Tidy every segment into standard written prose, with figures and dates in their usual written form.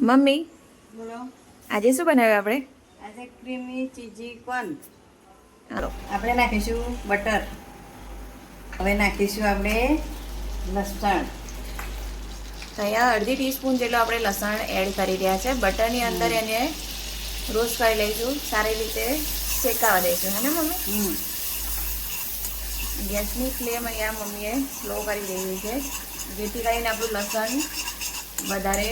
Mummy બોલો. આજે શું બનાવ્યું આપણે? આજે ક્રીમી ચીઝી કોર્ન. હાલો. આપણે નાખીશું બટર. હવે નાખીશું આપણે લસણ. તો અહીંયા અડધી ટીસ્પૂન જેટલો આપણે લસણ એડ કરી રહ્યા છે. બટરની અંદર એને રોસ્ટ કરી લઈશું, સારી રીતે શેકાવા દઈશું, હે ને મમ્મી? ગેસની ફ્લેમ અહીંયા મમ્મીએ સ્લો કરી દેવી છે, જેથી કરીને આપણું લસણ વધારે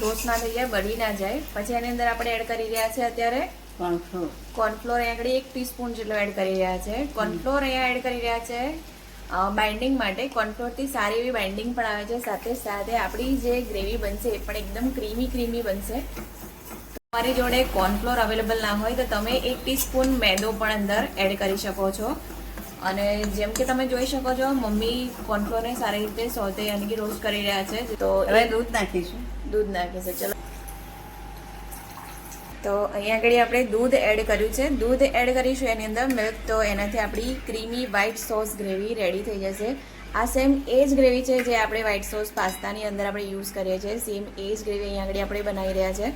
રોસ્ટ ના થઈ જાય, બળી ના જાય. પછી એની અંદર આપણે એડ કરી રહ્યા છે અત્યારે કોર્નફ્લોર. અહીંયા આગળ 1 ટીસ્પૂન જેટલો એડ કરી રહ્યા છે. કોર્નફ્લોર અહીંયા એડ કરી રહ્યા છે બાઇન્ડિંગ માટે. કોર્નફ્લોરથી સારી એવી બાઇન્ડિંગ પણ આવે છે, સાથે સાથે આપણી જે ગ્રેવી બનશે એ પણ એકદમ ક્રીમી બનશે. તમારી જોડે કોર્નફ્લોર અવેલેબલ ના હોય તો તમે 1 ટીસ્પૂન મેદો પણ અંદર એડ કરી શકો છો. અને જેમ કે તમે જોઈ શકો છો, મમ્મી કોર્નફ્લોરને સારી રીતે સોતે યાની કે રોસ્ટ કરી રહ્યા છે. તો હવે દૂધ નાખીશું. દૂધ નાખીશું. ચલો, તો અહીંયા આગળ આપણે દૂધ એડ કર્યું છે. દૂધ એડ કરીશું એની અંદર મિલ્ક, તો એનાથી આપણી creamy white sauce gravy ready થઈ જશે. આ સેમ એ જ ગ્રેવી છે જે આપણે વ્હાઈટ સોસ પાસ્તાની અંદર આપણે યુઝ કરીએ છીએ. સેમ એ જ ગ્રેવી અહીંયા આગળ આપણે બનાવી રહ્યા છે,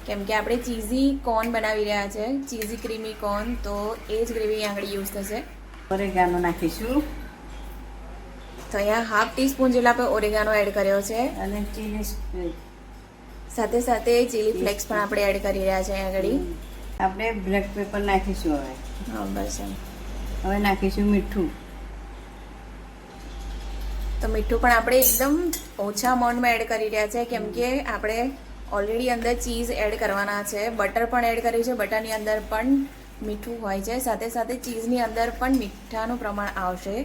કેમ કે આપણે ચીઝી કોર્ન બનાવી રહ્યા છે, ચીઝી ક્રીમી કોર્ન. તો એ જ ગ્રેવી અહીંયા આગળ યુઝ થશે. ઓરેગાનો નાખીશું. તો અહીંયા 1/2 ટીસ્પૂન જેટલા આપણે ઓરેગાનો એડ કર્યો છે, અને ચીલી સાથે સાથે ચીલી ફ્લેક્સ પણ આપણે એડ કરી રહ્યા છે અહીંયા આગળ. આપણે બ્લેક પેપર નાખીશું હવે. હા, બસ એમ. હવે નાખીશું મીઠું. તો મીઠું પણ આપણે એકદમ ઓછા અમાઉન્ટમાં એડ કરી રહ્યા છે, કેમ કે આપણે ઓલરેડી અંદર ચીઝ એડ કરવાના છે, બટર પણ એડ કર્યું છે. બટરની અંદર પણ મીઠું હોય છે, સાથે સાથે ચીઝની અંદર પણ મીઠાનું પ્રમાણ આવશે.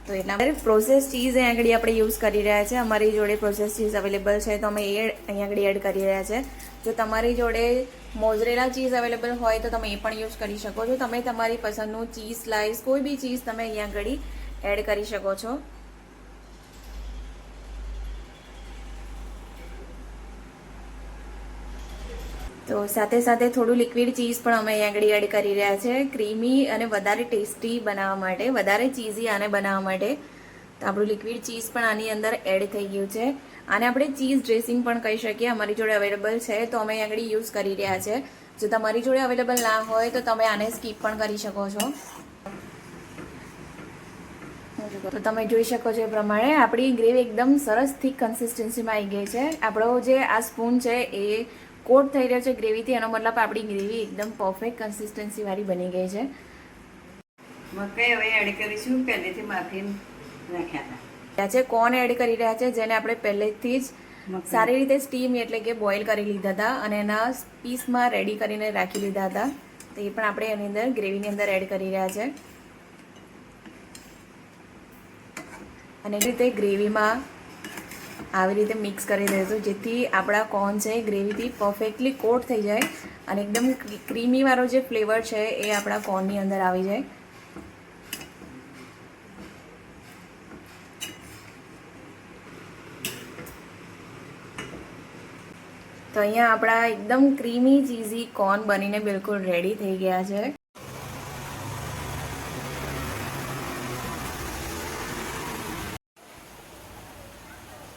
તો એટલા માટે પ્રોસેસ ચીઝ અહીંયા આગળ આપણે યુઝ કરી રહ્યા છે. અમારી જોડે પ્રોસેસ ચીઝ અવેલેબલ છે, તો અમે એ અહીંયા આગળ એડ કરી રહ્યા છે. જો તમારી જોડે મોઝરેલા ચીઝ અવેલેબલ હોય તો તમે એ પણ યુઝ કરી શકો છો. તમે તમારી પસંદનું ચીઝ સ્લાઇસ, કોઈ બી ચીઝ તમે અહીંયા આગળ એડ કરી શકો છો. તો સાથે સાથે થોડું લિક્વિડ ચીઝ પણ અમે અહીંયા આગળ એડ કરી રહ્યા છે, ક્રીમી અને વધારે ટેસ્ટી બનાવવા માટે, વધારે ચીઝી આને બનાવવા માટે. તો આપણું લિક્વિડ ચીઝ પણ આની અંદર એડ થઈ ગયું છે. આને આપણે ચીઝ ડ્રેસિંગ પણ કહી શકીએ. અમારી જોડે અવેલેબલ છે, તો અમે અહીંયા આગળ યુઝ કરી રહ્યા છે. જો તમારી જોડે અવેલેબલ ના હોય તો તમે આને સ્કીપ પણ કરી શકો છો. તો તમે જોઈ શકો છો એ પ્રમાણે આપણી ગ્રેવી એકદમ સરસ થીક કન્સિસ્ટન્સીમાં આવી ગઈ છે. આપણો જે આ સ્પૂન છે એ કોટ થઈ રહ્યો છે ગ્રેવીથી, એનો મતલબ આપણી ગ્રેવી એકદમ પરફેક્ટ કન્સિસ્ટન્સી વાળી બની ગઈ છે. મકાઈ હવે એડ કરીશું. પહેલેથી બાફીને રાખ્યા હતા, કોર્ન એડ કરી રહ્યા છે, જેને આપણે પહેલેથી જ સારી રીતે સ્ટીમ એટલે કે બોઇલ કરી લીધા હતા અને એના પીસમાં રેડી કરીને રાખી લીધા હતા. તો એ પણ આપણે એની અંદર ગ્રેવીની અંદર એડ કરી રહ્યા છે. અને એ રીતે ગ્રેવીમાં આવી રીતે મિક્સ કરી દઈશું, જેથી આપણા કોર્ન છે ગ્રેવીથી પરફેક્ટલી કોટ થઈ જાય અને એકદમ ક્રીમી વાળો જે ફ્લેવર છે એ આપણા કોર્નની અંદર આવી જાય. તો અહીંયા આપણા એકદમ ક્રીમી ચીઝી કોર્ન બનીને બિલકુલ રેડી થઈ ગયા છે.